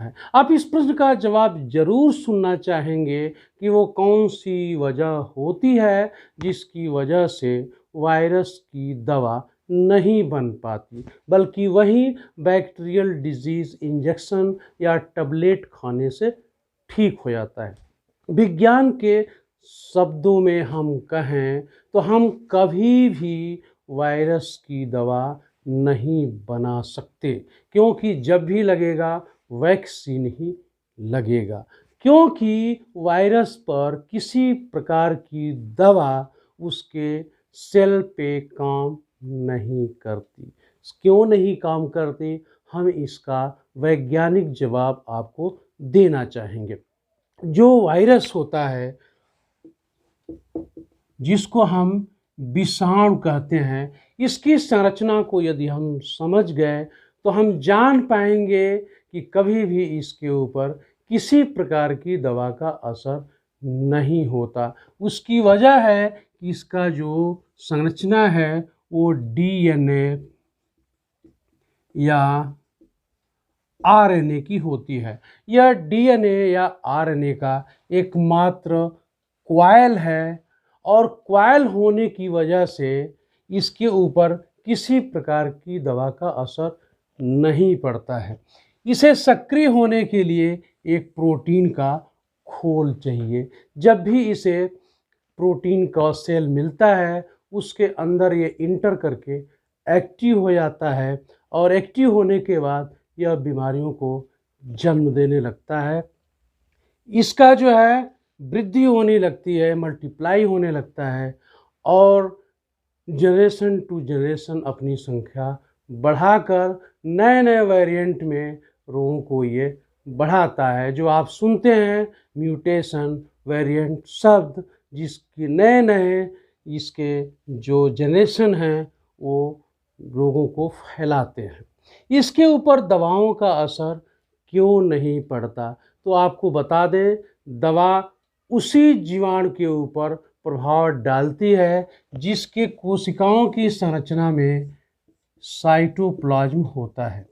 है। आप इस प्रश्न का जवाब ज़रूर सुनना चाहेंगे कि वो कौन सी वजह होती है जिसकी वजह से वायरस की दवा नहीं बन पाती, बल्कि वही बैक्टीरियल डिजीज़ इंजेक्शन या टैबलेट खाने से ठीक हो जाता है। विज्ञान के शब्दों में हम कहें तो हम कभी भी वायरस की दवा नहीं बना सकते, क्योंकि जब भी लगेगा वैक्सीन ही लगेगा, क्योंकि वायरस पर किसी प्रकार की दवा उसके सेल पे काम नहीं करती। क्यों नहीं काम करती, हम इसका वैज्ञानिक जवाब आपको देना चाहेंगे। जो वायरस होता है, जिसको हम विषाणु कहते हैं, इसकी संरचना को यदि हम समझ गए तो हम जान पाएंगे कि कभी भी इसके ऊपर किसी प्रकार की दवा का असर नहीं होता। उसकी वजह है कि इसका जो संरचना है वो डीएनए या आरएनए की होती है। यह डीएनए या आरएनए का एकमात्र क्वायल है, और क्वायल होने की वजह से इसके ऊपर किसी प्रकार की दवा का असर नहीं पड़ता है। इसे सक्रिय होने के लिए एक प्रोटीन का खोल चाहिए। जब भी इसे प्रोटीन का सेल मिलता है, उसके अंदर ये इंटर करके एक्टिव हो जाता है, और एक्टिव होने के बाद यह बीमारियों को जन्म देने लगता है। इसका जो है वृद्धि होने लगती है, मल्टीप्लाई होने लगता है, और जनरेशन टू जनरेशन अपनी संख्या बढ़ाकर नए नए वेरिएंट में रोगों को ये बढ़ाता है। जो आप सुनते हैं म्यूटेशन, वेरिएंट शब्द, जिसके नए नए इसके जो जनरेशन हैं वो रोगों को फैलाते हैं। इसके ऊपर दवाओं का असर क्यों नहीं पड़ता, तो आपको बता दें, दवा उसी जीवाणु के ऊपर प्रभाव डालती है जिसके कोशिकाओं की संरचना में साइटोप्लाज्म होता है।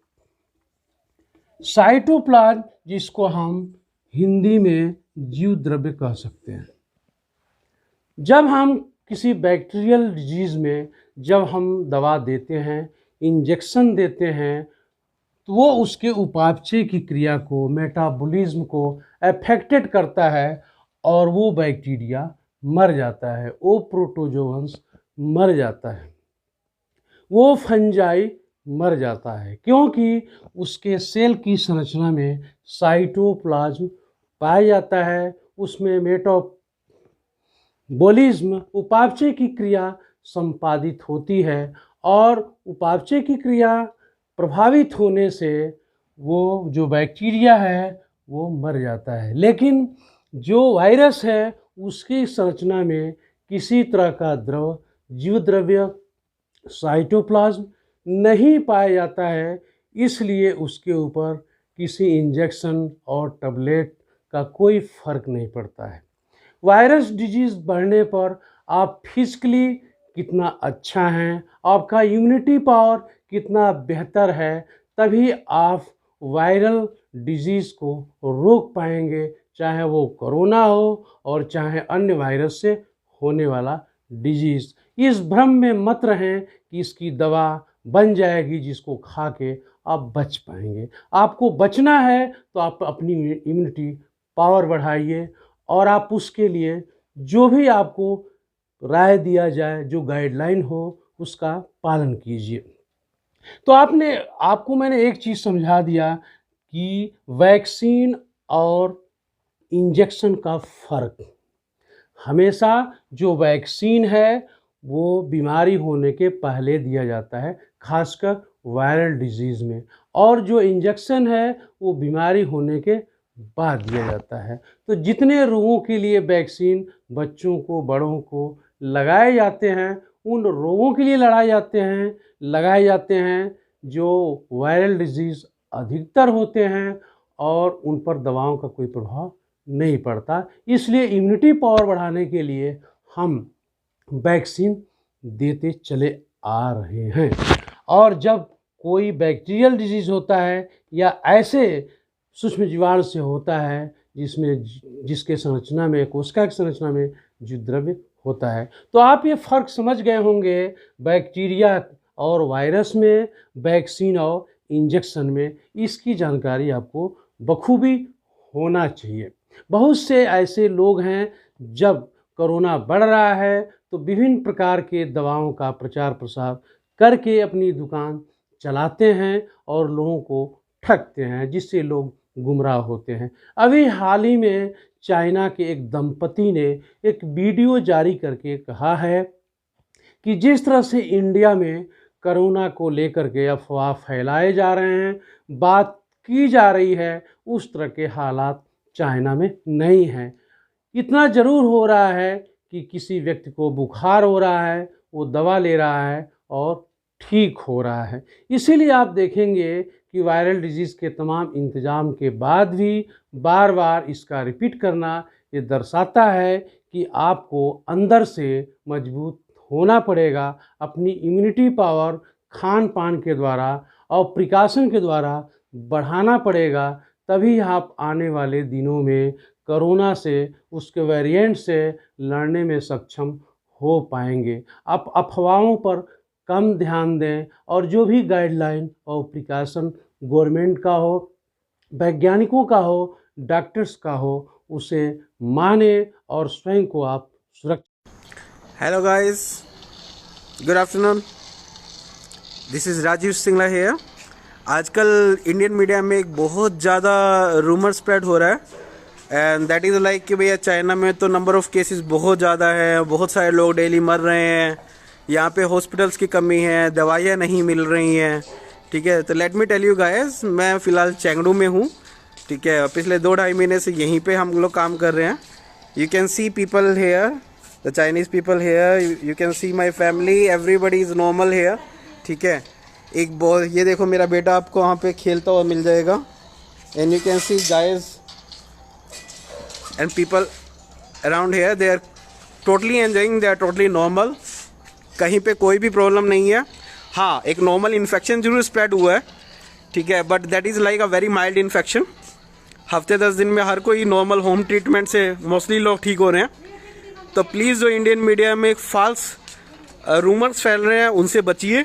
साइटोप्लाज्म, जिसको हम हिंदी में जीव द्रव्य कह सकते हैं। जब हम किसी बैक्टीरियल डिजीज़ में जब हम दवा देते हैं, इंजेक्शन देते हैं, तो वो उसके उपापचय की क्रिया को, मेटाबॉलिज्म को अफेक्टेड करता है, और वो बैक्टीरिया मर जाता है, वो प्रोटोजोअन्स मर जाता है, वो फंजाई मर जाता है, क्योंकि उसके सेल की संरचना में साइटोप्लाज्म पाया जाता है। उसमें मेटाबॉलिज्म, उपापचय की क्रिया संपादित होती है, और उपापचय की क्रिया प्रभावित होने से वो जो बैक्टीरिया है वो मर जाता है। लेकिन जो वायरस है उसकी संरचना में किसी तरह का द्रव, जीव द्रव्य, साइटोप्लाज्म नहीं पाया जाता है, इसलिए उसके ऊपर किसी इंजेक्शन और टैबलेट का कोई फर्क नहीं पड़ता है। वायरस डिजीज़ बढ़ने पर आप फिजिकली कितना अच्छा हैं, आपका इम्यूनिटी पावर कितना बेहतर है, तभी आप वायरल डिजीज़ को रोक पाएंगे, चाहे वो कोरोना हो और चाहे अन्य वायरस से होने वाला डिजीज़। इस भ्रम में मत रहें कि इसकी दवा बन जाएगी जिसको खा के आप बच पाएंगे। आपको बचना है तो आप अपनी इम्यूनिटी पावर बढ़ाइए, और आप उसके लिए जो भी आपको राय दिया जाए, जो गाइडलाइन हो, उसका पालन कीजिए। तो आपको मैंने एक चीज़ समझा दिया कि वैक्सीन और इंजेक्शन का फ़र्क। हमेशा जो वैक्सीन है वो बीमारी होने के पहले दिया जाता है, खासकर वायरल डिजीज़ में, और जो इंजेक्शन है वो बीमारी होने के बाद दिया जाता है। तो जितने रोगों के लिए वैक्सीन बच्चों को, बड़ों को लगाए जाते हैं, उन रोगों के लिए लगाए जाते हैं जो वायरल डिजीज़ अधिकतर होते हैं, और उन पर दवाओं का कोई प्रभाव नहीं पड़ता। इसलिए इम्यूनिटी पावर बढ़ाने के लिए हम वैक्सीन देते चले आ रहे हैं। और जब कोई बैक्टीरियल डिजीज़ होता है या ऐसे सूक्ष्म जीवाणु से होता है, जिसके संरचना में, कोशिका की संरचना में जीव द्रव्य होता है। तो आप ये फ़र्क समझ गए होंगे बैक्टीरिया और वायरस में, वैक्सीन और इंजेक्शन में। इसकी जानकारी आपको बखूबी होना चाहिए। बहुत से ऐसे लोग हैं, जब कोरोना बढ़ रहा है तो विभिन्न प्रकार के दवाओं का प्रचार प्रसार करके अपनी दुकान चलाते हैं और लोगों को ठगते हैं, जिससे लोग गुमराह होते हैं। अभी हाल ही में चाइना के एक दंपति ने एक वीडियो जारी करके कहा है कि जिस तरह से इंडिया में कोरोना को लेकर के अफवाह फैलाए जा रहे हैं, बात की जा रही है, उस तरह के हालात चाइना में नहीं हैं। इतना ज़रूर हो रहा है कि किसी व्यक्ति को बुखार हो रहा है, वो दवा ले रहा है और ठीक हो रहा है। इसीलिए आप देखेंगे कि वायरल डिजीज़ के तमाम इंतज़ाम के बाद भी बार बार इसका रिपीट करना ये दर्शाता है कि आपको अंदर से मजबूत होना पड़ेगा। अपनी इम्यूनिटी पावर खान पान के द्वारा और प्रिकॉशन के द्वारा बढ़ाना पड़ेगा, तभी आप आने वाले दिनों में कोरोना से, उसके वेरिएंट से लड़ने में सक्षम हो पाएंगे। आप अफवाहों पर कम ध्यान दें और जो भी गाइडलाइन और प्रिकॉशन गवर्नमेंट का हो, वैज्ञानिकों का हो, डॉक्टर्स का हो, उसे माने और स्वयं को आप सुरक्षित। Hello guys, good afternoon, this is Rajiv Singla here. आजकल इंडियन मीडिया में एक बहुत ज़्यादा रूमर स्प्रेड हो रहा है, एंड दैट इज़ लाइक कि भैया चाइना में तो नंबर ऑफ़ केसेस बहुत ज़्यादा है, बहुत सारे लोग डेली मर रहे हैं, यहाँ पे हॉस्पिटल्स की कमी है, दवाइयाँ नहीं मिल रही हैं। ठीक है, तो let me tell you guys, मैं फ़िलहाल चेंगडू में हूँ। ठीक है, पिछले 2-2.5 महीने से यहीं पे हम लोग काम कर रहे हैं। You can see people here, the Chinese people here, you can see my family, everybody is normal here. ठीक है, एक बहुत, ये देखो मेरा बेटा आपको वहाँ पे खेलता हुआ मिल जाएगा, and you can see guys and people around here, they are totally enjoying, they are totally normal, कहीं पे कोई भी प्रॉब्लम नहीं है। हाँ, एक नॉर्मल इन्फेक्शन जरूर स्प्रेड हुआ है, ठीक है, but that is like a very mild infection. हफ्ते 10 दिन में हर कोई नॉर्मल होम ट्रीटमेंट से मोस्टली लोग ठीक हो रहे हैं। तो प्लीज़ जो इंडियन मीडिया में फॉल्स रूमर्स फैल रहे हैं, उनसे बचिए।